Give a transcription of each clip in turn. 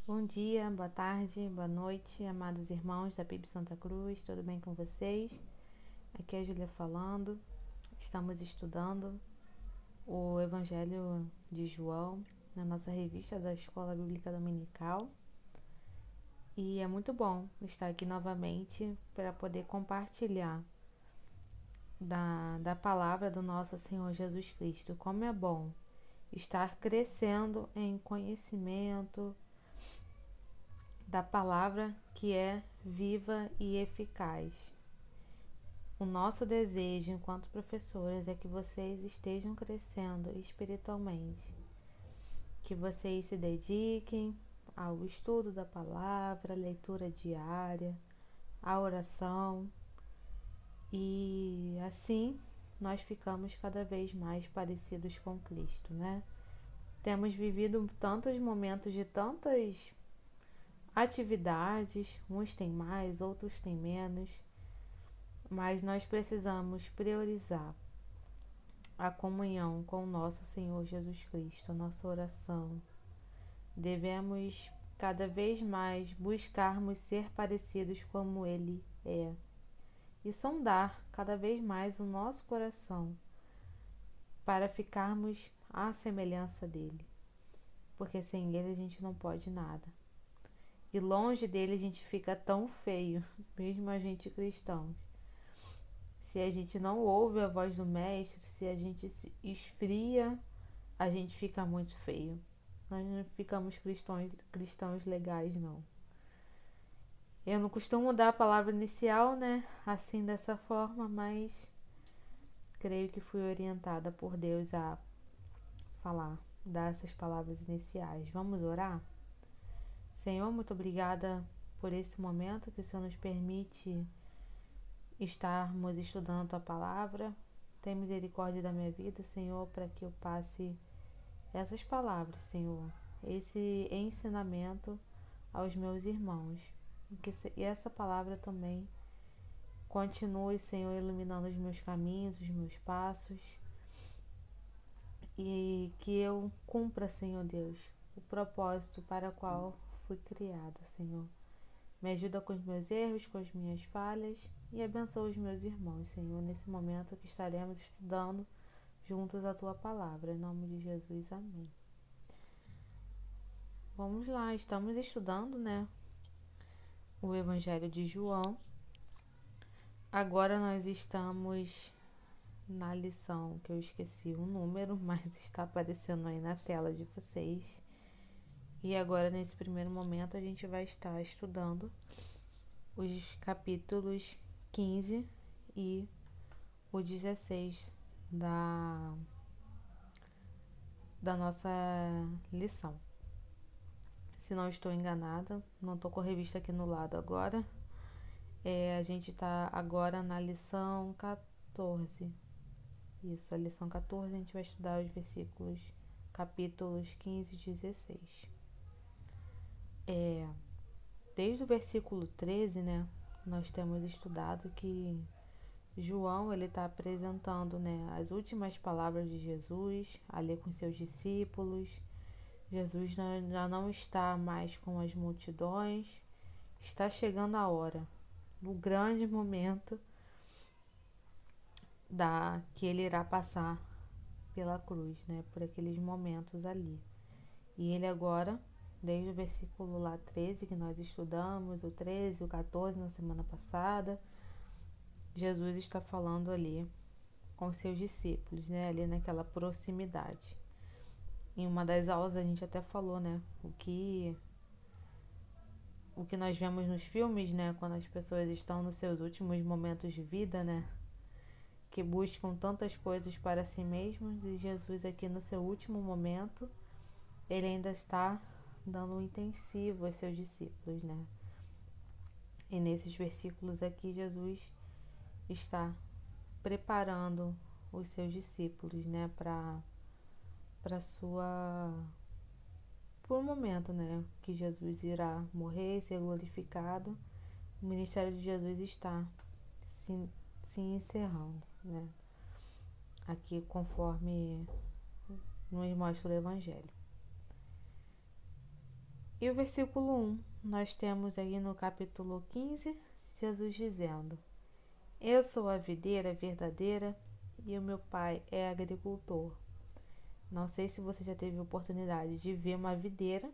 Bom dia, boa tarde, boa noite, amados irmãos da PIB Santa Cruz, tudo bem com vocês? Aqui é a Júlia falando. Estamos estudando o Evangelho de João na nossa revista da Escola Bíblica Dominical e é muito bom estar aqui novamente para poder compartilhar da palavra do nosso Senhor Jesus Cristo. Como é bom estar crescendo em conhecimento da palavra que é viva e eficaz. O nosso desejo enquanto professores é que vocês estejam crescendo espiritualmente, que vocês se dediquem ao estudo da palavra, à leitura diária, à oração, e assim nós ficamos cada vez mais parecidos com Cristo, né? Temos vivido tantos momentos de tantas atividades, uns têm mais, outros têm menos, mas nós precisamos priorizar a comunhão com o nosso Senhor Jesus Cristo, a nossa oração. Devemos cada vez mais buscarmos ser parecidos como Ele é e sondar cada vez mais o nosso coração para ficarmos à semelhança dele, porque sem Ele a gente não pode nada. E longe dele a gente fica tão feio, mesmo a gente cristãos. Se a gente não ouve a voz do mestre, se a gente se esfria, a gente fica muito feio. Nós não ficamos cristãos legais, não. Eu não costumo dar a palavra inicial, né? Assim, dessa forma, mas creio que fui orientada por Deus a falar, dar essas palavras iniciais. Vamos orar? Senhor, muito obrigada por esse momento que o Senhor nos permite estarmos estudando a Tua Palavra. Tem misericórdia da minha vida, Senhor, para que eu passe essas palavras, Senhor, esse ensinamento aos meus irmãos. E essa palavra também continue, Senhor, iluminando os meus caminhos, os meus passos, e que eu cumpra, Senhor Deus, o propósito para o qual fui criada, Senhor. Me ajuda com os meus erros, com as minhas falhas e abençoa os meus irmãos, Senhor, nesse momento que estaremos estudando juntos a Tua Palavra. Em nome de Jesus, amém. Vamos lá, estamos estudando, né, o Evangelho de João. Agora nós estamos na lição, que eu esqueci o número, mas está aparecendo aí na tela de vocês. E agora, nesse primeiro momento, a gente vai estar estudando os capítulos 15 e o 16 da nossa lição. Se não estou enganada, não estou com a revista aqui no lado agora. A gente está agora na lição 14. Isso, a lição 14 a gente vai estudar os versículos, capítulos 15 e 16. Desde o versículo 13, né, nós temos estudado que João, ele está apresentando, né, as últimas palavras de Jesus ali com seus discípulos. Jesus já não está mais com as multidões, está chegando a hora, o grande momento que ele irá passar pela cruz, né, por aqueles momentos ali. E ele agora, desde o versículo lá 13 que nós estudamos, o 13, o 14 na semana passada, Jesus está falando ali com seus discípulos, né, ali naquela proximidade. Em uma das aulas a gente até falou, né, o que nós vemos nos filmes, né, quando as pessoas estão nos seus últimos momentos de vida, né, que buscam tantas coisas para si mesmos, e Jesus aqui no seu último momento, ele ainda está dando um intensivo aos seus discípulos, né? E nesses versículos aqui, Jesus está preparando os seus discípulos, né, para por um momento, né, que Jesus irá morrer e ser glorificado. O ministério de Jesus está se encerrando, né? Aqui conforme nos mostra o Evangelho. E o versículo 1, nós temos aí no capítulo 15, Jesus dizendo: Eu sou a videira verdadeira e o meu pai é agricultor. Não sei se você já teve oportunidade de ver uma videira,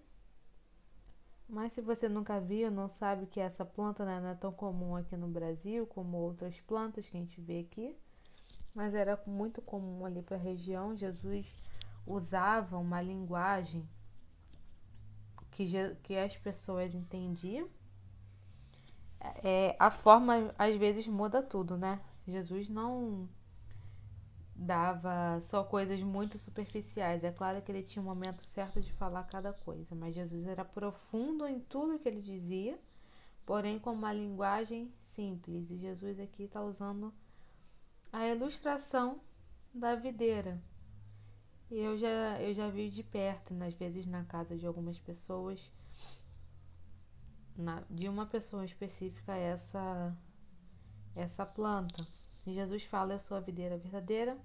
mas se você nunca viu, não sabe que essa planta, né, não é tão comum aqui no Brasil como outras plantas que a gente vê aqui, mas era muito comum ali para a região. Jesus usava uma linguagem que as pessoas entendiam. A forma às vezes muda tudo, né? Jesus não dava só coisas muito superficiais. É claro que ele tinha um momento certo de falar cada coisa, mas Jesus era profundo em tudo que ele dizia, porém com uma linguagem simples. E Jesus aqui está usando a ilustração da videira. E eu já vi de perto, às vezes na casa de algumas pessoas, de uma pessoa específica, essa planta. E Jesus fala: Eu sou a videira verdadeira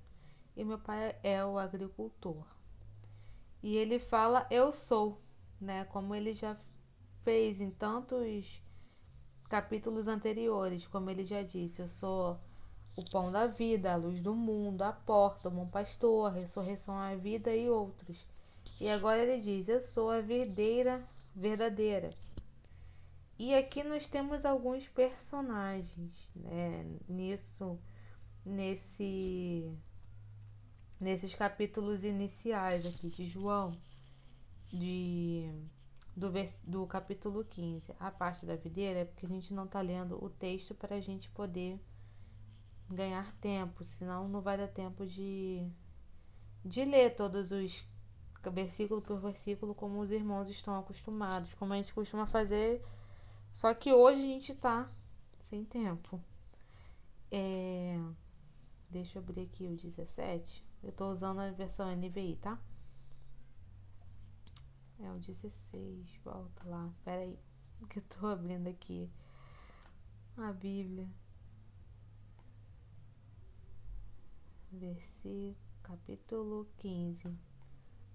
e meu pai é o agricultor. E ele fala: Eu sou, né? Como ele já fez em tantos capítulos anteriores, como ele já disse: Eu sou o pão da vida, a luz do mundo, a porta, o bom pastor, a ressurreição, a vida e outros. E agora ele diz: Eu sou a videira verdadeira. E aqui nós temos alguns personagens, né, nesse, nesses capítulos iniciais aqui de João, de, do capítulo 15. A parte da videira é porque a gente não está lendo o texto para a gente poder ganhar tempo, senão não vai dar tempo de ler todos os versículo por versículo como os irmãos estão acostumados, como a gente costuma fazer, só que hoje a gente tá sem tempo. Deixa eu abrir aqui o 17. Eu tô usando a versão NVI, tá? É o 16, volta lá. Pera aí, que eu tô abrindo aqui a Bíblia. Versículo, capítulo 15.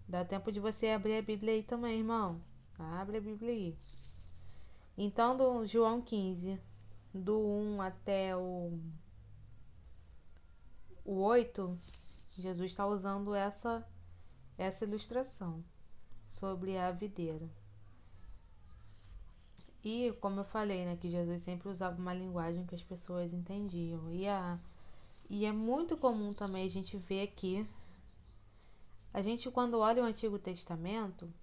Dá tempo de você abrir a Bíblia aí também, irmão. Abre a Bíblia aí. Então, do João 15, do 1 até o 8, Jesus está usando essa ilustração sobre a videira. E, como eu falei, né, que Jesus sempre usava uma linguagem que as pessoas entendiam. E é muito comum também a gente ver aqui, a gente quando olha o Antigo Testamento,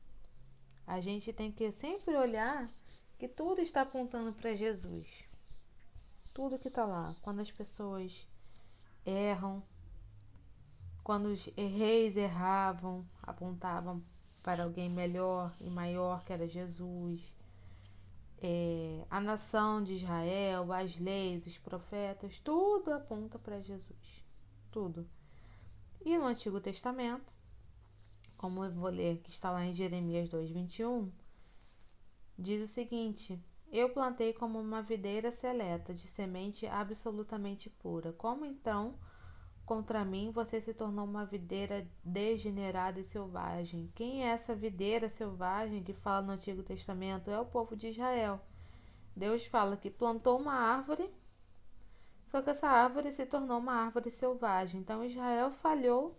a gente tem que sempre olhar que tudo está apontando para Jesus. Tudo que está lá. Quando as pessoas erram, quando os reis erravam, apontavam para alguém melhor e maior, que era Jesus. A nação de Israel, as leis, os profetas, tudo aponta para Jesus. Tudo. E no Antigo Testamento, como eu vou ler, que está lá em Jeremias 2:21, diz o seguinte: Eu plantei como uma videira seleta, de semente absolutamente pura. Como então, contra mim, você se tornou uma videira degenerada e selvagem? Quem é essa videira selvagem que fala no Antigo Testamento? É o povo de Israel. Deus fala que plantou uma árvore, só que essa árvore se tornou uma árvore selvagem. Então Israel falhou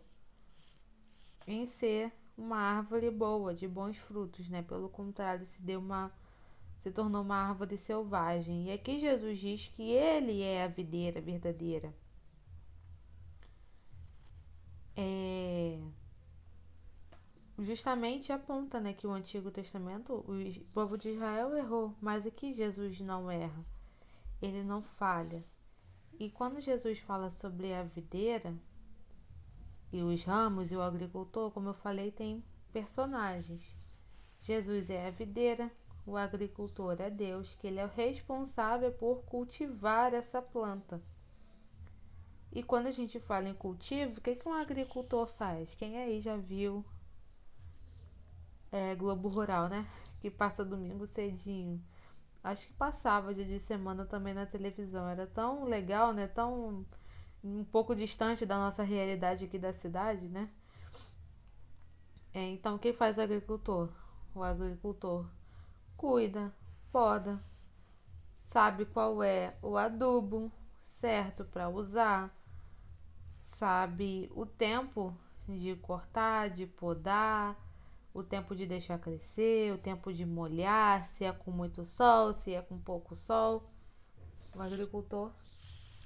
em ser uma árvore boa, de bons frutos, né? Pelo contrário, se tornou uma árvore selvagem. E aqui Jesus diz que ele é a videira verdadeira. Justamente aponta, né, que o Antigo Testamento, o povo de Israel errou, mas aqui Jesus não erra, ele não falha. E quando Jesus fala sobre a videira e os ramos e o agricultor, como eu falei, tem personagens. Jesus é a videira, o agricultor é Deus, que ele é o responsável por cultivar essa planta. E quando a gente fala em cultivo, o que um agricultor faz? Quem aí já viu Globo Rural, né? Que passa domingo cedinho. Acho que passava dia de semana também na televisão. Era tão legal, né? Tão um pouco distante da nossa realidade aqui da cidade, né? Então, quem faz o agricultor? O agricultor cuida, poda, sabe qual é o adubo certo para usar, sabe o tempo de cortar, de podar, o tempo de deixar crescer, o tempo de molhar, se é com muito sol, se é com pouco sol. O agricultor,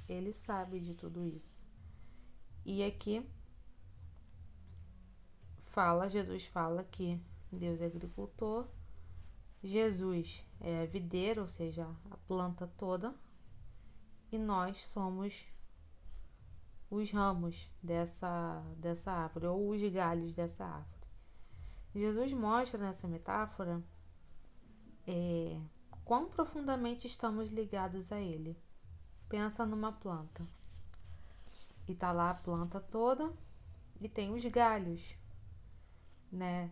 ele sabe de tudo isso. E aqui Jesus fala que Deus é agricultor, Jesus é videiro, ou seja, a planta toda, e nós somos os ramos dessa árvore, ou os galhos dessa árvore. Jesus mostra nessa metáfora quão profundamente estamos ligados a Ele. Pensa numa planta, e tá lá a planta toda, e tem os galhos, né?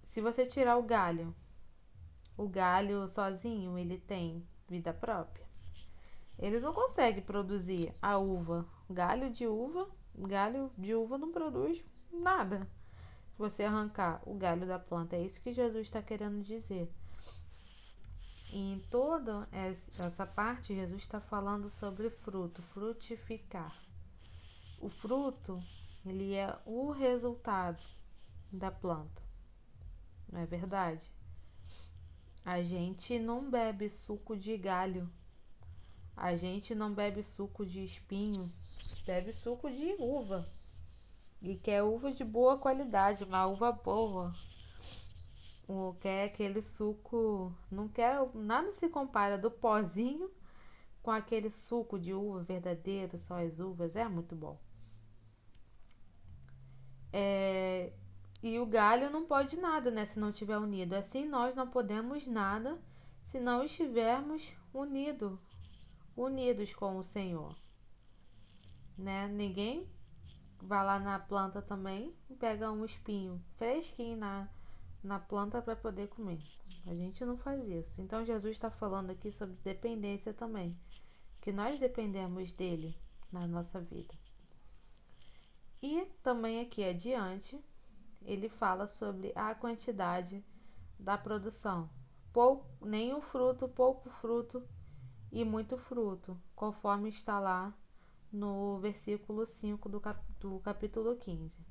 Se você tirar o galho sozinho, ele tem vida própria. Ele não consegue produzir a uva. Galho de uva não produz nada. Se você arrancar o galho da planta, é isso que Jesus está querendo dizer. E em toda essa parte, Jesus está falando sobre fruto, frutificar. O fruto, ele é o resultado da planta, não é verdade? A gente não bebe suco de galho, a gente não bebe suco de espinho, bebe suco de uva. E quer uva de boa qualidade, uma uva boa. Ou quer aquele suco, não quer, nada se compara do pozinho com aquele suco de uva verdadeiro, só as uvas, é muito bom. E o galho não pode nada, né, se não estiver unido. Assim nós não podemos nada se não estivermos unidos com o Senhor, né? Ninguém vai lá na planta também e pega um espinho fresquinho na planta para poder comer. A gente não faz isso. Então Jesus está falando aqui sobre dependência também, que nós dependemos dele na nossa vida. E também aqui adiante ele fala sobre a quantidade da produção. Nenhum fruto, pouco fruto e muito fruto, conforme está lá no versículo 5 do capítulo 15.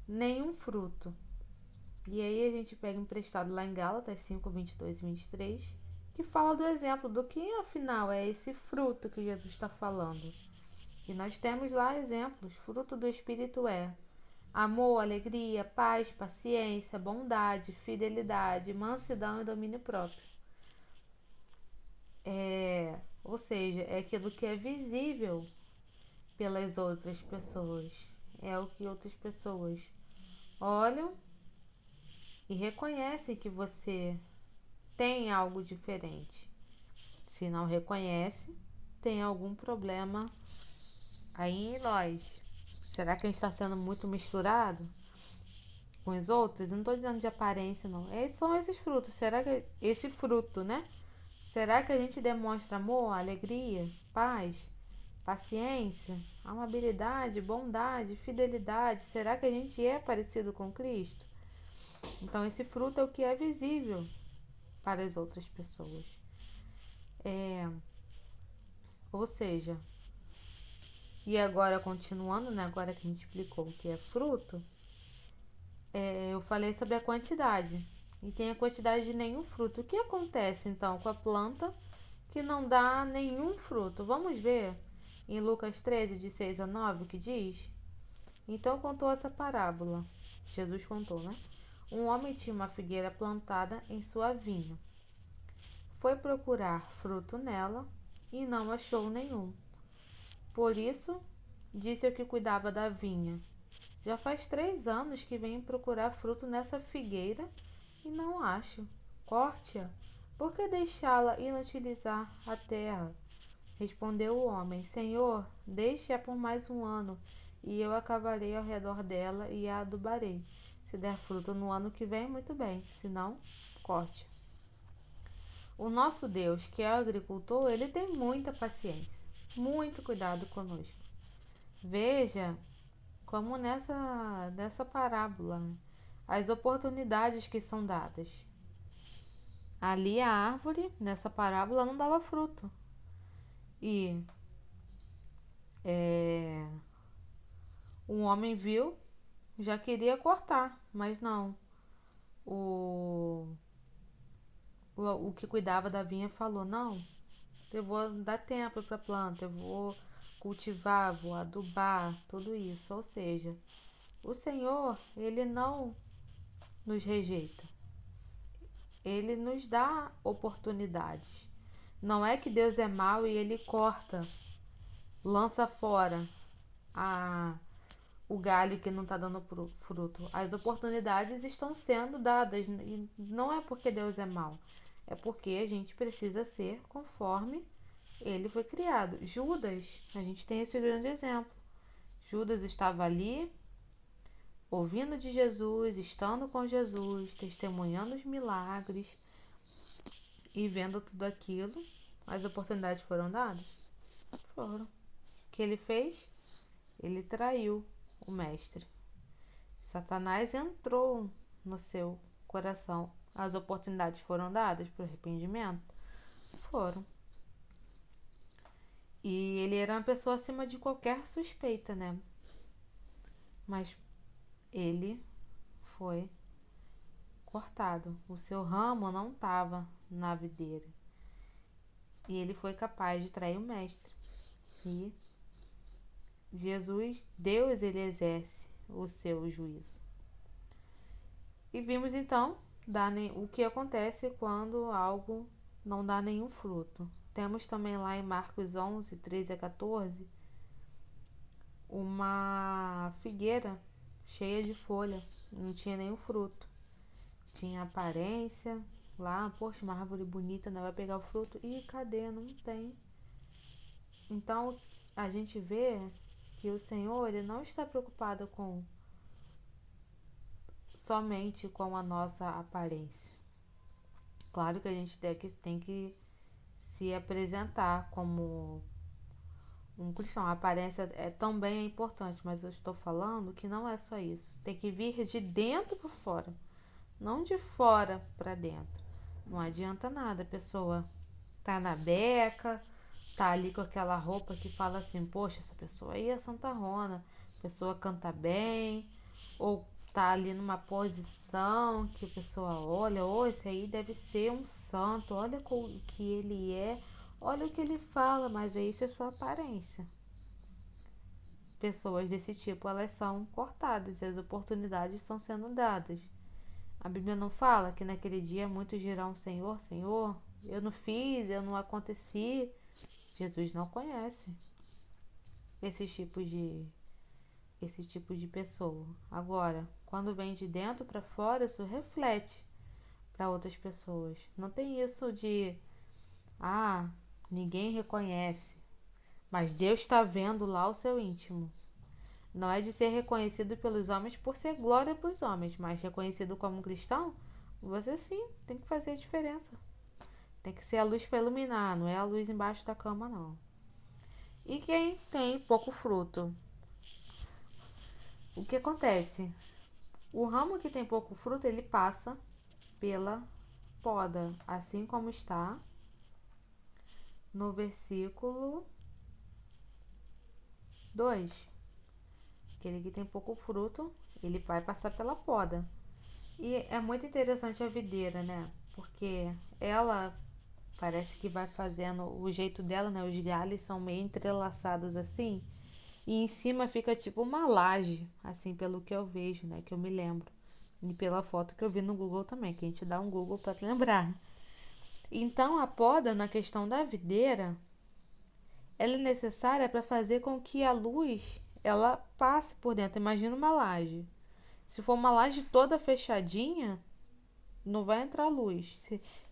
Nenhum fruto. E aí a gente pega emprestado lá em Gálatas 5, 22 e 23, que fala do exemplo do que afinal é esse fruto que Jesus está falando. E nós temos lá exemplos. Fruto do Espírito é amor, alegria, paz, paciência, bondade, fidelidade, mansidão e domínio próprio. Ou seja, é aquilo que é visível pelas outras pessoas. É o que outras pessoas olham e reconhecem que você tem algo diferente. Se não reconhece, tem algum problema aí em nós. Será que a gente está sendo muito misturado com os outros? Eu não estou dizendo de aparência, não. São esses frutos. Será que esse fruto, né? Será que a gente demonstra amor, alegria, paz, paciência, amabilidade, bondade, fidelidade? Será que a gente é parecido com Cristo? Então esse fruto é o que é visível para as outras pessoas. Ou seja, e agora continuando, né? Agora que a gente explicou o que é fruto, eu falei sobre a quantidade. E tem a quantidade de nenhum fruto. O que acontece então com a planta que não dá nenhum fruto? Vamos ver em Lucas 13, de 6 a 9, o que diz? Então contou essa parábola. Jesus contou, né? Um homem tinha uma figueira plantada em sua vinha. Foi procurar fruto nela e não achou nenhum. Por isso, disse ao que cuidava da vinha: já faz 3 anos que venho procurar fruto nessa figueira e não acho. Corte-a. Por que deixá-la inutilizar a terra? Respondeu o homem: Senhor, deixe-a por mais 1 ano, e eu acavarei ao redor dela e a adubarei. Se der fruto no ano que vem, muito bem, se não, corte. O nosso Deus, que é o agricultor, ele tem muita paciência, muito cuidado conosco. Veja como nessa parábola, as oportunidades que são dadas. Ali a árvore, nessa parábola, não dava fruto. E um homem viu, já queria cortar, mas não. O, o que cuidava da vinha falou: não, eu vou dar tempo para a planta, eu vou cultivar, vou adubar, tudo isso. Ou seja, o Senhor, ele não nos rejeita, ele nos dá oportunidades. Não é que Deus é mau e ele corta, lança fora a, o galho que não está dando fruto. As oportunidades estão sendo dadas e não é porque Deus é mau, é porque a gente precisa ser conforme ele foi criado. Judas, a gente tem esse grande exemplo. Judas estava ali, ouvindo de Jesus, estando com Jesus, testemunhando os milagres e vendo tudo aquilo. As oportunidades foram dadas? Foram. O que ele fez? Ele traiu o mestre. Satanás entrou no seu coração. As oportunidades foram dadas para o arrependimento? Foram. E ele era uma pessoa acima de qualquer suspeita, né? Mas ele foi cortado. O seu ramo não estava na videira. E ele foi capaz de trair o mestre. E Jesus, Deus, ele exerce o seu juízo. E vimos então o que acontece quando algo não dá nenhum fruto. Temos também lá em Marcos 11, 13 a 14, uma figueira cheia de folha, não tinha nenhum fruto. Tinha aparência lá, poxa, uma árvore bonita, não vai pegar o fruto. E cadê? Não tem. Então a gente vê que o Senhor, ele não está preocupado somente com a nossa aparência. Claro que a gente tem que se apresentar como um cristão. A aparência também é importante, mas eu estou falando que não é só isso. Tem que vir de dentro para fora, não de fora para dentro. Não adianta nada a pessoa tá na beca, tá ali com aquela roupa que fala assim, poxa, essa pessoa aí é santarrona, a pessoa canta bem, ou tá ali numa posição que a pessoa olha, oh, esse aí deve ser um santo, olha o que ele é, olha o que ele fala, mas isso é só aparência. Pessoas desse tipo, elas são cortadas e as oportunidades estão sendo dadas. A Bíblia não fala que naquele dia muitos dirão, Senhor, Senhor, eu não fiz, eu não aconteci. Jesus não conhece esse tipo de pessoa. Agora, quando vem de dentro para fora, isso reflete para outras pessoas. Não tem isso de, ninguém reconhece, mas Deus está vendo lá o seu íntimo. Não é de ser reconhecido pelos homens por ser glória para os homens, mas reconhecido como cristão, você sim tem que fazer a diferença. Tem que ser a luz para iluminar, não é a luz embaixo da cama, não. E quem tem pouco fruto? O que acontece? O ramo que tem pouco fruto, ele passa pela poda, assim como está no versículo 2. Aquele que tem pouco fruto, ele vai passar pela poda. E é muito interessante a videira, né? Porque ela parece que vai fazendo o jeito dela, né? Os galhos são meio entrelaçados assim. E em cima fica tipo uma laje, assim, pelo que eu vejo, né? Que eu me lembro. E pela foto que eu vi no Google também, que a gente dá um Google para te lembrar. Então a poda na questão da videira, ela é necessária para fazer com que a luz ela passe por dentro. Imagina uma laje. Se for uma laje toda fechadinha, não vai entrar luz.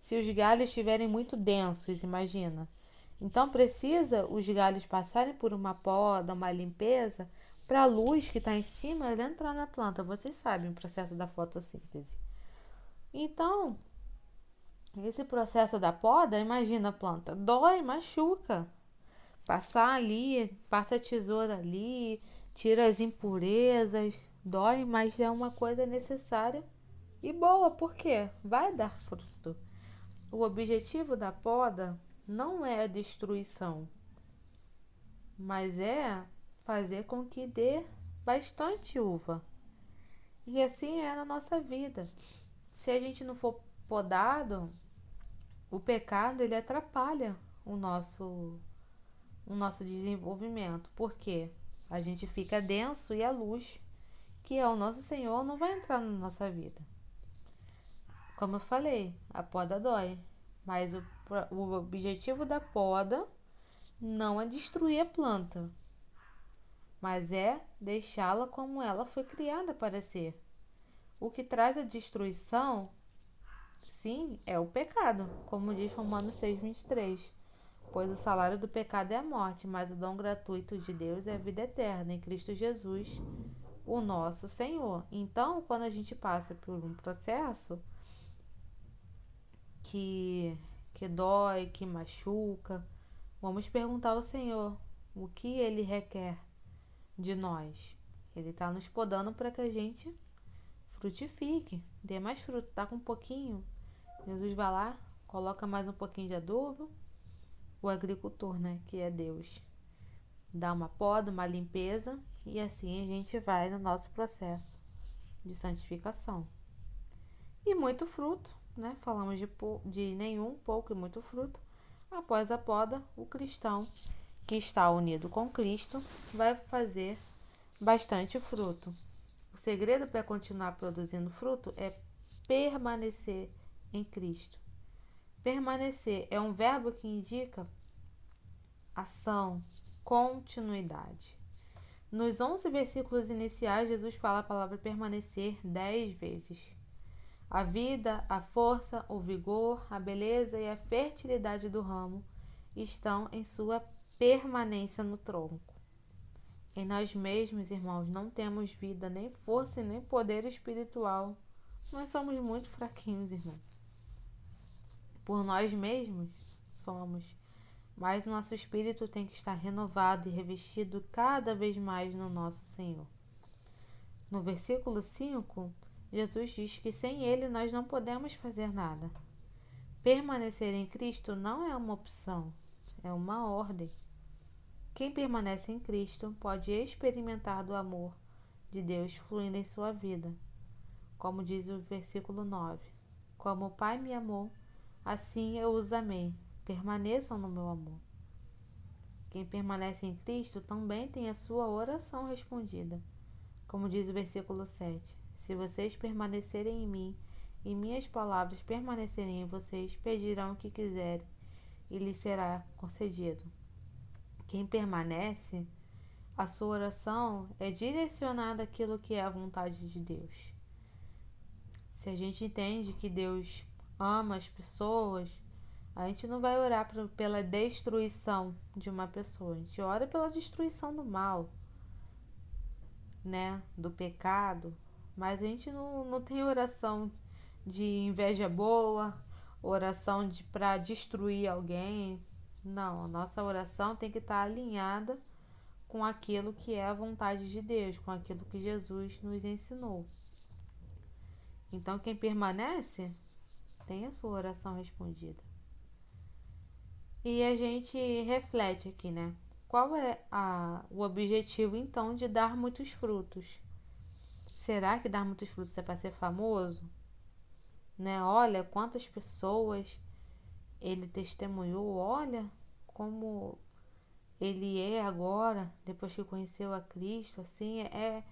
Se os galhos estiverem muito densos, imagina. Então precisa os galhos passarem por uma poda, uma limpeza, para a luz que está em cima ela entrar na planta. Vocês sabem o processo da fotossíntese. Então, esse processo da poda, imagina a planta, dói, machuca. Passar ali, passa a tesoura ali, tira as impurezas, dói, mas é uma coisa necessária e boa, porque vai dar fruto. o objetivo da poda não é a destruição, mas é fazer com que dê bastante uva. E assim é na nossa vida. Se a gente não for podado, o pecado ele atrapalha o nosso desenvolvimento. Por quê? A gente fica denso e a luz, que é o nosso Senhor, não vai entrar na nossa vida. Como eu falei, a poda dói, mas o objetivo da poda não é destruir a planta, mas é deixá-la como ela foi criada para ser. O que traz a destruição, sim, é o pecado, como diz Romanos 6:23. Pois o salário do pecado é a morte, mas o dom gratuito de Deus é a vida eterna em Cristo Jesus, o nosso Senhor. Então, quando a gente passa por um processo que, que dói, que machuca, vamos perguntar ao Senhor o que Ele requer de nós. Ele está nos podando para que a gente frutifique, dê mais fruto. Tá com um pouquinho, Jesus vai lá, coloca mais um pouquinho de adubo. O agricultor, né, que é Deus, dá uma poda, uma limpeza, e assim a gente vai no nosso processo de santificação. E muito fruto, né? Falamos de nenhum, pouco e muito fruto. Após a poda, o cristão que está unido com Cristo vai fazer bastante fruto. O segredo para continuar produzindo fruto é permanecer em Cristo. Permanecer é um verbo que indica ação, continuidade. Nos 11 versículos iniciais, Jesus fala a palavra permanecer 10 vezes. A vida, a força, o vigor, a beleza e a fertilidade do ramo estão em sua permanência no tronco. Em nós mesmos, irmãos, não temos vida, nem força e nem poder espiritual. Nós somos muito fraquinhos, irmão. Por nós mesmos somos, mas nosso espírito tem que estar renovado e revestido cada vez mais no nosso Senhor. No versículo 5, Jesus diz que sem Ele nós não podemos fazer nada. Permanecer em Cristo não é uma opção, é uma ordem. Quem permanece em Cristo pode experimentar do amor de Deus fluindo em sua vida. Como diz o versículo 9: Como o Pai me amou, assim eu os amei. Permaneçam no meu amor. Quem permanece em Cristo também tem a sua oração respondida. Como diz o versículo 7: Se vocês permanecerem em mim e minhas palavras permanecerem em vocês, pedirão o que quiserem e lhes será concedido. Quem permanece, a sua oração é direcionada àquilo que é a vontade de Deus. Se a gente entende que Deus ama as pessoas, a gente não vai orar pela destruição de uma pessoa, a gente ora pela destruição do mal, né, do pecado, mas a gente não tem oração de inveja boa, oração para destruir alguém. Não, a nossa oração tem que estar alinhada com aquilo que é a vontade de Deus, com aquilo que Jesus nos ensinou. Então, quem permanece tem a sua oração respondida. E a gente reflete aqui, né? Qual é o objetivo, então, de dar muitos frutos? Será que dar muitos frutos é para ser famoso? Né? Olha quantas pessoas ele testemunhou, olha como ele é agora, depois que conheceu a Cristo, assim, é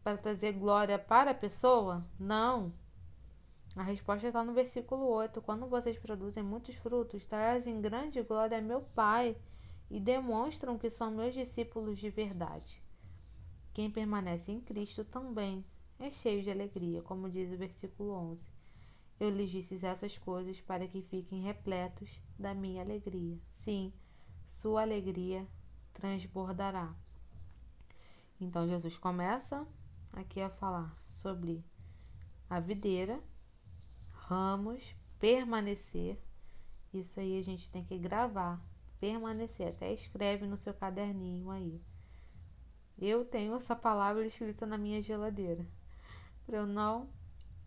para trazer glória para a pessoa? Não. A resposta está no versículo 8. Quando vocês produzem muitos frutos, trazem grande glória a meu Pai e demonstram que são meus discípulos de verdade. Quem permanece em Cristo também é cheio de alegria, como diz o versículo 11. Eu lhes disse essas coisas para que fiquem repletos da minha alegria. Sim, sua alegria transbordará. Então Jesus começa aqui a falar sobre a videira, ramos, permanecer. Isso aí a gente tem que gravar, permanecer. Até escreve no seu caderninho aí. Eu tenho essa palavra escrita na minha geladeira, para eu não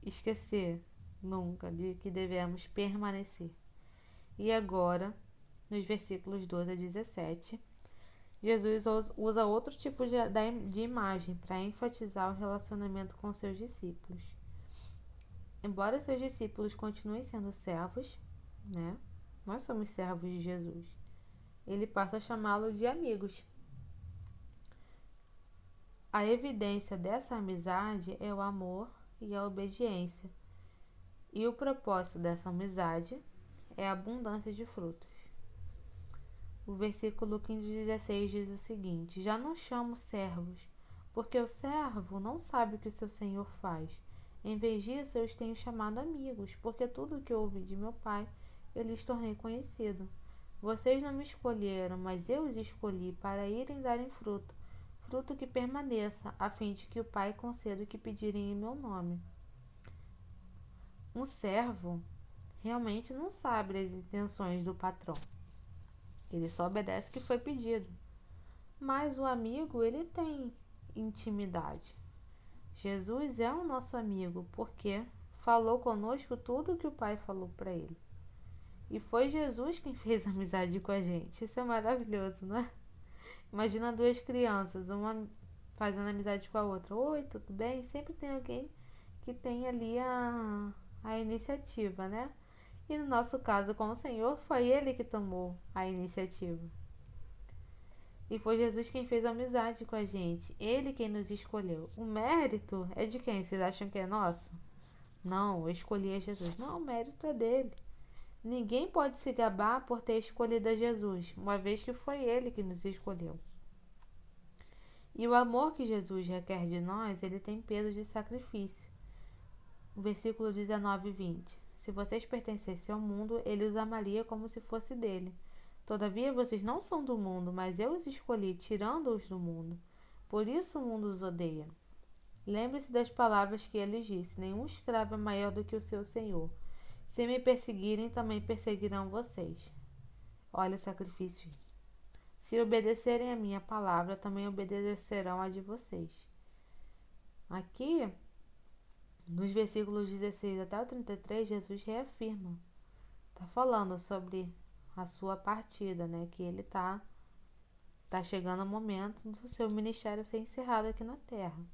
esquecer nunca de que devemos permanecer. E agora, nos versículos 12 a 17, Jesus usa outro tipo de imagem para enfatizar o relacionamento com seus discípulos. Embora seus discípulos continuem sendo servos, né? Nós somos servos de Jesus. Ele passa a chamá-los de amigos. A evidência dessa amizade é o amor e a obediência. E o propósito dessa amizade é a abundância de frutos. O versículo 15 e 16 diz o seguinte: Já não chamo servos, porque o servo não sabe o que o seu senhor faz. Em vez disso, eu os tenho chamado amigos, porque tudo o que eu ouvi de meu Pai, eu lhes tornei conhecido. Vocês não me escolheram, mas eu os escolhi para irem darem fruto, fruto que permaneça, a fim de que o Pai conceda o que pedirem em meu nome. Um servo realmente não sabe as intenções do patrão. Ele só obedece o que foi pedido. Mas o amigo, ele tem intimidade. Jesus é o nosso amigo porque falou conosco tudo o que o Pai falou para ele. E foi Jesus quem fez amizade com a gente. Isso é maravilhoso, não é? Imagina duas crianças, uma fazendo amizade com a outra. Oi, tudo bem? Sempre tem alguém que tem ali a iniciativa, né? E no nosso caso com o Senhor, foi Ele que tomou a iniciativa. E foi Jesus quem fez amizade com a gente. Ele quem nos escolheu. O mérito é de quem? Vocês acham que é nosso? Não, eu escolhi a Jesus. Não, o mérito é dele. Ninguém pode se gabar por ter escolhido a Jesus, uma vez que foi Ele que nos escolheu. E o amor que Jesus requer de nós, ele tem peso de sacrifício. O versículo 19 e 20. Se vocês pertencessem ao mundo, ele os amaria como se fosse dele. Todavia, vocês não são do mundo, mas eu os escolhi, tirando-os do mundo. Por isso o mundo os odeia. Lembre-se das palavras que ele disse: nenhum escravo é maior do que o seu senhor. Se me perseguirem, também perseguirão vocês. Olha o sacrifício. Se obedecerem a minha palavra, também obedecerão a de vocês. Aqui, nos versículos 16 até o 33, Jesus reafirma. Está falando sobre a sua partida, né? Que ele tá chegando o momento do seu ministério ser encerrado aqui na terra.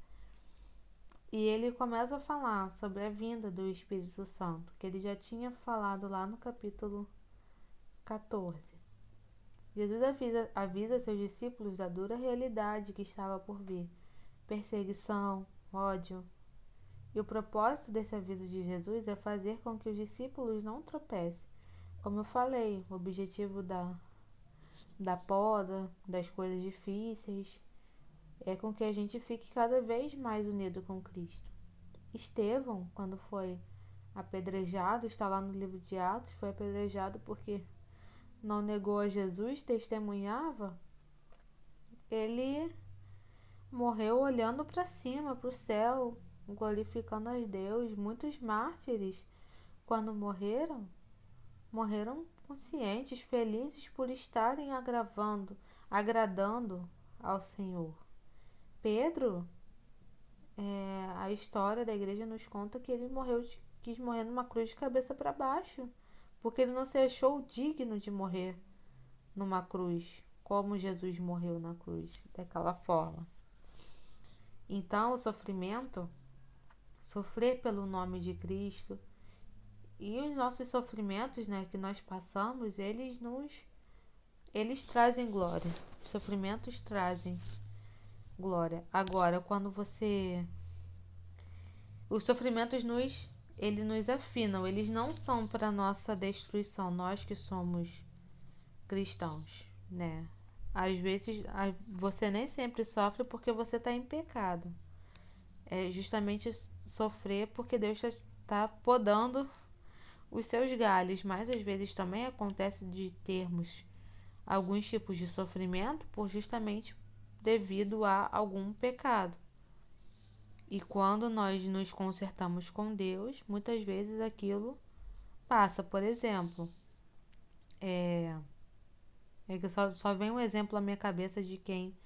E ele começa a falar sobre a vinda do Espírito Santo, que ele já tinha falado lá no capítulo 14. Jesus avisa seus discípulos da dura realidade que estava por vir: perseguição, ódio. E o propósito desse aviso de Jesus é fazer com que os discípulos não tropecem. Como eu falei, o objetivo da poda, das coisas difíceis, é com que a gente fique cada vez mais unido com Cristo. Estevão, quando foi apedrejado, está lá no livro de Atos, foi apedrejado porque não negou a Jesus, testemunhava. Ele morreu olhando para cima, para o céu, glorificando a Deus. Muitos mártires, quando morreram conscientes, felizes por estarem agradando ao Senhor. Pedro, a história da igreja nos conta que ele quis morrer numa cruz de cabeça para baixo, porque ele não se achou digno de morrer numa cruz, como Jesus morreu na cruz, daquela forma. Então, o sofrer pelo nome de Cristo, e os nossos sofrimentos, né, que nós passamos, eles trazem glória. Os sofrimentos trazem glória. Agora, os sofrimentos eles nos afinam, eles não são para nossa destruição, nós que somos cristãos, né? Às vezes você nem sempre sofre porque você está em pecado. É justamente sofrer porque Deus está podando os seus galhos, mas às vezes também acontece de termos alguns tipos de sofrimento por justamente devido a algum pecado. E quando nós nos consertamos com Deus, muitas vezes aquilo passa. Por exemplo, que só vem um exemplo à minha cabeça de quem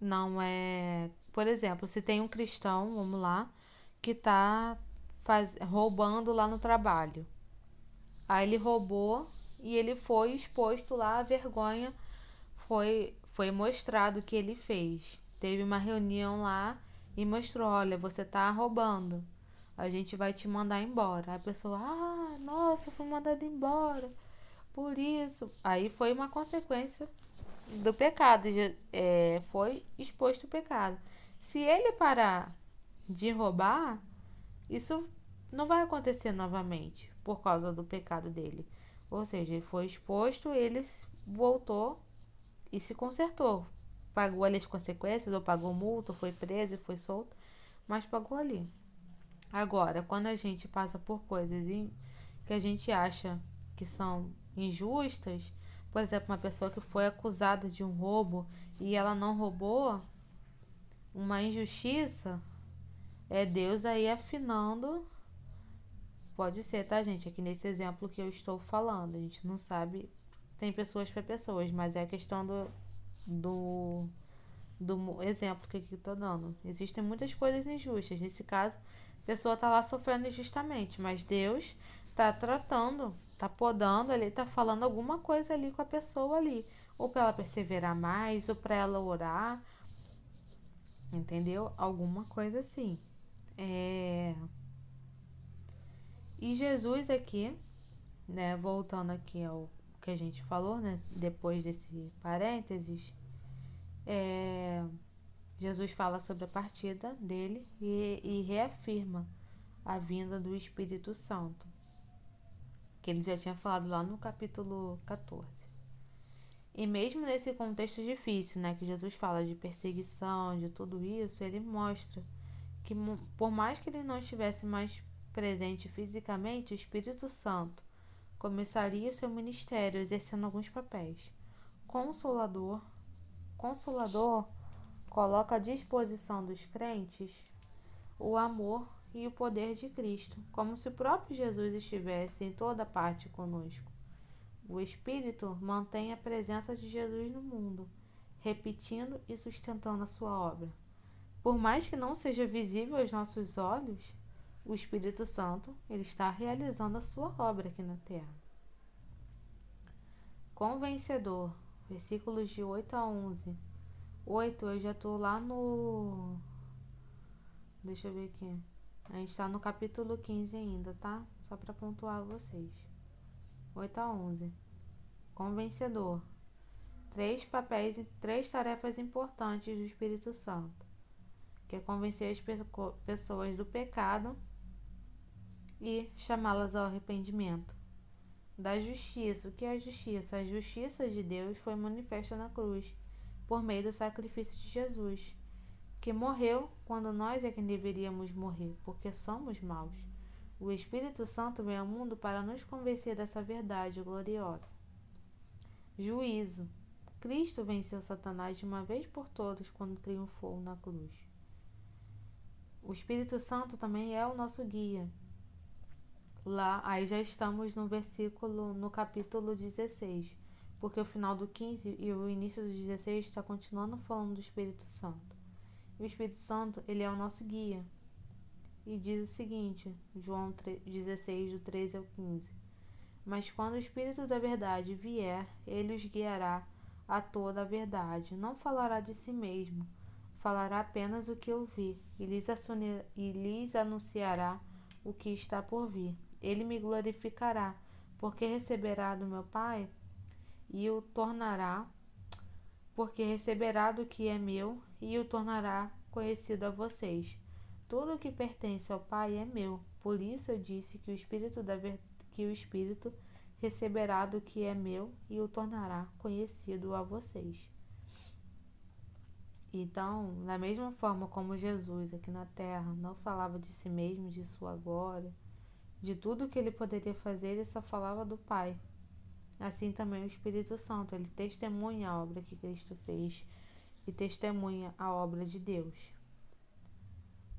não é... Por exemplo, se tem um cristão, vamos lá, que está roubando lá no trabalho. Aí ele roubou e ele foi exposto lá, a vergonha foi mostrado o que ele fez. Teve uma reunião lá e mostrou: olha, você tá roubando, a gente vai te mandar embora. A pessoa: ah, nossa, fui mandado embora por isso. Aí foi uma consequência do pecado, foi exposto o pecado. Se ele parar de roubar, isso não vai acontecer novamente por causa do pecado dele. Ou seja, ele foi exposto, ele voltou e se consertou. Pagou ali as consequências, ou pagou multa, ou foi preso e foi solto, mas pagou ali. Agora, quando a gente passa por coisas que a gente acha que são injustas, por exemplo, uma pessoa que foi acusada de um roubo e ela não roubou, uma injustiça, é Deus aí afinando. Pode ser, tá, gente? Aqui nesse exemplo que eu estou falando, a gente não sabe, tem pessoas para pessoas, mas é a questão do, do exemplo que aqui estou dando. Existem muitas coisas injustas. Nesse caso, a pessoa está lá sofrendo injustamente, mas Deus está tratando, está podando ali, está falando alguma coisa ali com a pessoa ali. Ou para ela perseverar mais, ou para ela orar, entendeu? Alguma coisa assim. E Jesus aqui, né, voltando aqui ao que a gente falou, né, depois desse parênteses, Jesus fala sobre a partida dele e reafirma a vinda do Espírito Santo, que ele já tinha falado lá no capítulo 14. E mesmo nesse contexto difícil, né, que Jesus fala de perseguição, de tudo isso, ele mostra que por mais que ele não estivesse mais presente fisicamente, o Espírito Santo começaria o seu ministério exercendo alguns papéis. Consolador. Consolador coloca à disposição dos crentes o amor e o poder de Cristo, como se o próprio Jesus estivesse em toda parte conosco. O Espírito mantém a presença de Jesus no mundo, repetindo e sustentando a sua obra. Por mais que não seja visível aos nossos olhos, o Espírito Santo ele está realizando a sua obra aqui na terra. Convencedor, versículos de 8 a 11. 8, eu já estou lá no... Deixa eu ver aqui. A gente está no capítulo 15 ainda, tá? Só para pontuar vocês. 8 a 11. Convencedor. Três papéis e três tarefas importantes do Espírito Santo, que é convencer as pessoas do pecado e chamá-las ao arrependimento. Da justiça. O que é a justiça? A justiça de Deus foi manifesta na cruz, por meio do sacrifício de Jesus, que morreu quando nós é quem deveríamos morrer, porque somos maus. O Espírito Santo veio ao mundo para nos convencer dessa verdade gloriosa. Juízo. Cristo venceu Satanás de uma vez por todas quando triunfou na cruz. O Espírito Santo também é o nosso guia. Lá, aí já estamos no capítulo 16, porque o final do 15 e o início do 16 está continuando falando do Espírito Santo. O Espírito Santo, ele é o nosso guia. E diz o seguinte, João 16, do 13 ao 15. Mas quando o Espírito da verdade vier, ele os guiará a toda a verdade. Não falará de si mesmo, falará apenas o que ouvir, e lhes anunciará o que está por vir. Ele me glorificará, porque receberá do meu Pai e o tornará, porque receberá do que é meu e o tornará conhecido a vocês. Tudo o que pertence ao Pai é meu. Por isso eu disse que que o Espírito receberá do que é meu e o tornará conhecido a vocês. Então, da mesma forma como Jesus aqui na terra não falava de si mesmo, de sua glória, de tudo que ele poderia fazer, ele só falava do Pai. Assim também o Espírito Santo, ele testemunha a obra que Cristo fez e testemunha a obra de Deus.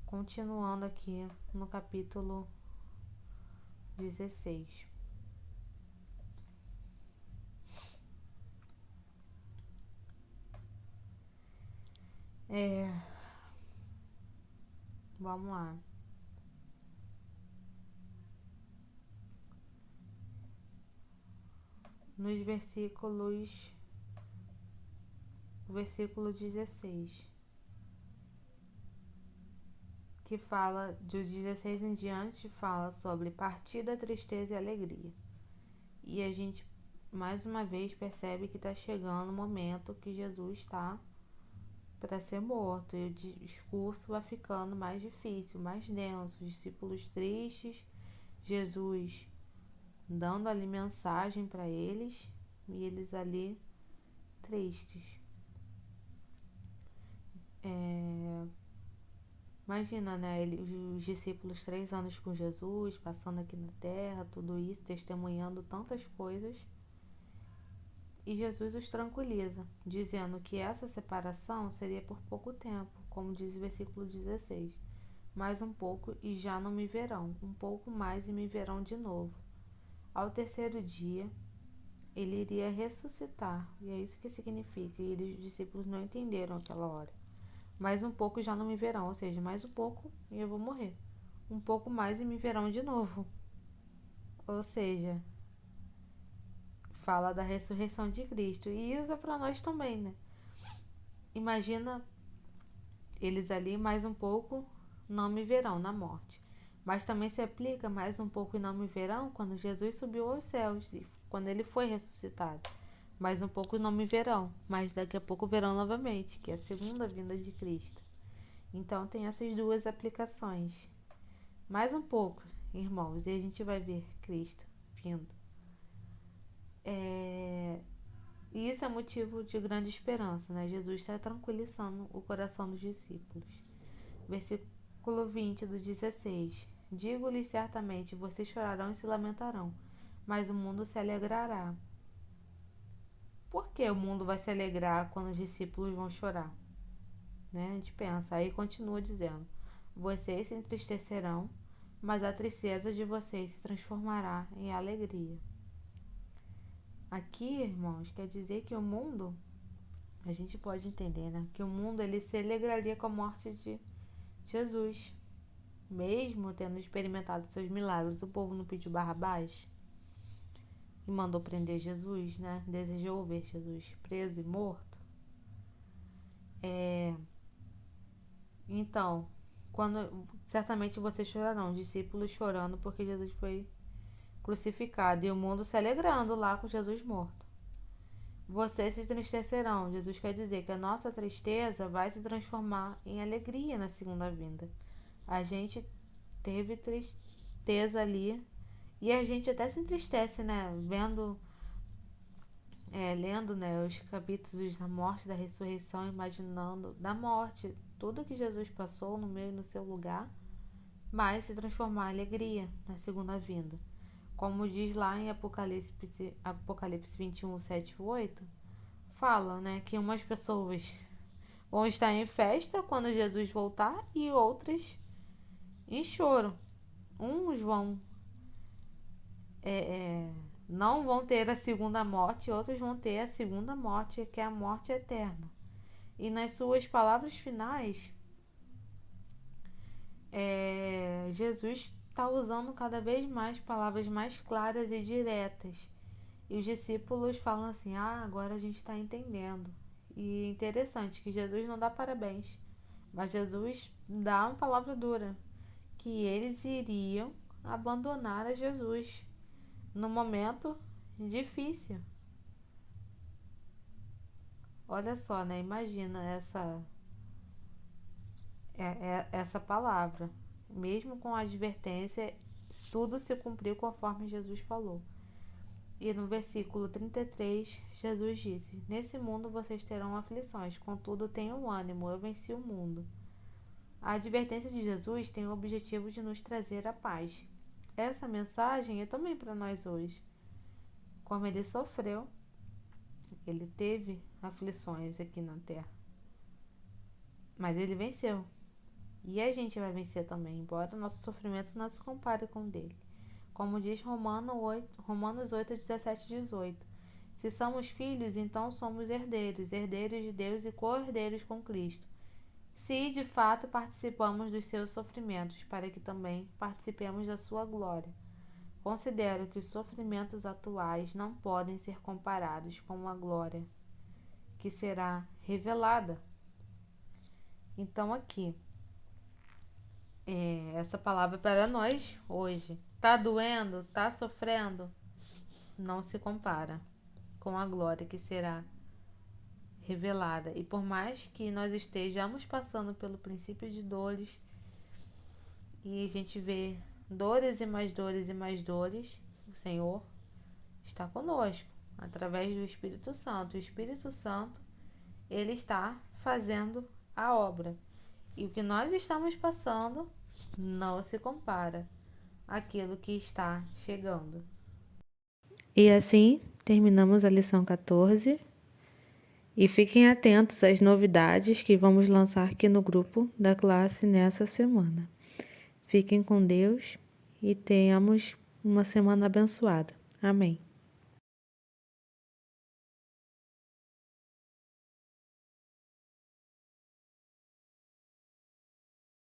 Continuando aqui no capítulo 16. Vamos lá. nos versículo 16, que fala, de 16 em diante, fala sobre partida, tristeza e alegria. E a gente, mais uma vez, percebe que está chegando o momento que Jesus está para ser morto. E o discurso vai ficando mais difícil, mais denso. Os discípulos tristes, Jesus dando ali mensagem para eles e eles ali tristes. Imagina, né? Os discípulos 3 anos com Jesus, passando aqui na terra, tudo isso, testemunhando tantas coisas. E Jesus os tranquiliza, dizendo que essa separação seria por pouco tempo, como diz o versículo 16. Mais um pouco e já não me verão, um pouco mais e me verão de novo. Ao terceiro dia, ele iria ressuscitar, e é isso que significa, e os discípulos não entenderam aquela hora. Mais um pouco e já não me verão, ou seja, mais um pouco e eu vou morrer. Um pouco mais e me verão de novo. Ou seja, fala da ressurreição de Cristo. E isso é para nós também, né? Imagina eles ali, mais um pouco não me verão na morte. Mas também se aplica mais um pouco e não me verão quando Jesus subiu aos céus e quando ele foi ressuscitado. Mais um pouco não me verão, mas daqui a pouco verão novamente, que é a segunda vinda de Cristo. Então tem essas duas aplicações. Mais um pouco, irmãos, e a gente vai ver Cristo vindo. E isso é motivo de grande esperança, né? Jesus está tranquilizando o coração dos discípulos. Versículo 20 do 16. Digo-lhes certamente, vocês chorarão e se lamentarão, mas o mundo se alegrará. Por que o mundo vai se alegrar quando os discípulos vão chorar? Né? A gente pensa, aí continua dizendo, vocês se entristecerão, mas a tristeza de vocês se transformará em alegria. Aqui, irmãos, quer dizer que o mundo, a gente pode entender, né? Que o mundo ele se alegraria com a morte de Jesus. Mesmo tendo experimentado seus milagres, o povo não pediu Barrabás e mandou prender Jesus, né? Desejou ver Jesus preso e morto. Então, certamente vocês chorarão, discípulos chorando porque Jesus foi crucificado e o mundo se alegrando lá com Jesus morto. Vocês se entristecerão. Jesus quer dizer que a nossa tristeza vai se transformar em alegria na segunda vinda. A gente teve tristeza ali e a gente até se entristece, né? Lendo, né, os capítulos da morte, da ressurreição, imaginando da morte, tudo que Jesus passou no meio e no seu lugar, mas se transformar em alegria na segunda vinda. Como diz lá em Apocalipse 21, 7 e 8, fala, né, que umas pessoas vão estar em festa quando Jesus voltar e outras em choro. Uns não vão ter a segunda morte, outros vão ter a segunda morte, que é a morte eterna. E nas suas palavras finais, Jesus está usando cada vez mais palavras mais claras e diretas. E os discípulos falam assim, agora a gente está entendendo. E é interessante que Jesus não dá parabéns, mas Jesus dá uma palavra dura, que eles iriam abandonar a Jesus no momento difícil. Olha só, né? Imagina essa palavra. Mesmo com a advertência, tudo se cumpriu conforme Jesus falou. E no versículo 33, Jesus disse: Nesse mundo vocês terão aflições, contudo tenham ânimo, eu venci o mundo. A advertência de Jesus tem o objetivo de nos trazer a paz. Essa mensagem é também para nós hoje. Como ele sofreu, ele teve aflições aqui na terra, mas ele venceu. E a gente vai vencer também, embora nosso sofrimento não se compare com o dele. Como diz Romanos 8, 17 e 18. Se somos filhos, então somos herdeiros, herdeiros de Deus e co-herdeiros com Cristo. Se de fato participamos dos seus sofrimentos, para que também participemos da sua glória. Considero que os sofrimentos atuais não podem ser comparados com a glória que será revelada. Então aqui, essa palavra para nós hoje. Tá doendo? Tá sofrendo? Não se compara com a glória que será revelada. E por mais que nós estejamos passando pelo princípio de dores, e a gente vê dores e mais dores e mais dores, o Senhor está conosco, através do Espírito Santo. O Espírito Santo, ele está fazendo a obra. E o que nós estamos passando não se compara àquilo que está chegando. E assim terminamos a lição 14. E fiquem atentos às novidades que vamos lançar aqui no grupo da classe nessa semana. Fiquem com Deus e tenhamos uma semana abençoada. Amém.